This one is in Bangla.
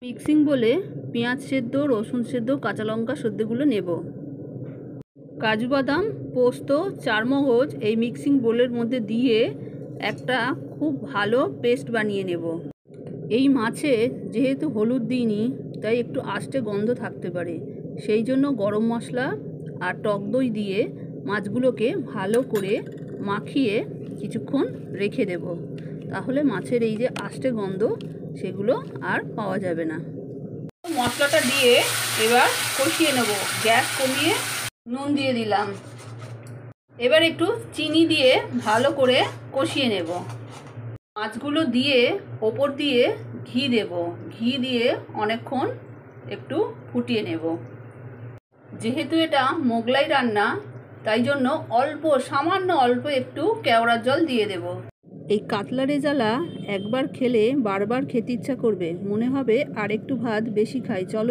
মিক্সিং বলে পেঁয়াজ সেদ্ধ, রসুন সেদ্ধ, কাঁচা লঙ্কা সেদ্ধগুলো নেব। কাজু বাদাম, পোস্ত, চারমগজ এই মিক্সিং বোলের মধ্যে দিয়ে একটা খুব ভালো পেস্ট বানিয়ে নেব। এই মাছে যেহেতু হলুদ দিইনি তাই একটু আষ্টে গন্ধ থাকতে পারে, সেই জন্য গরম মশলা আর টক দই দিয়ে মাছগুলোকে ভালো করে মাখিয়ে কিছুক্ষণ রেখে দেব। তাহলে মাছের এই যে আষ্টে গন্ধ সেগুলো আর পাওয়া যাবে না। মশলাটা দিয়ে এবার কষিয়ে নেব। গ্যাস কমিয়ে নুন দিয়ে দিলাম। এবার একটু চিনি দিয়ে ভালো করে কষিয়ে নেব। মাছগুলো দিয়ে ওপর দিয়ে ঘি দেব। ঘি দিয়ে অনেকক্ষণ একটু ফুটিয়ে নেব। যেহেতু এটা মোগলাই রান্না তাই জন্য সামান্য অল্প একটু কেওড়ার জল দিয়ে দেব। এই কাতলা রেজালা একবার খেলে বারবার খেতে ইচ্ছা করবে, মনে হবে আর একটু ভাত বেশি খাই। চলো।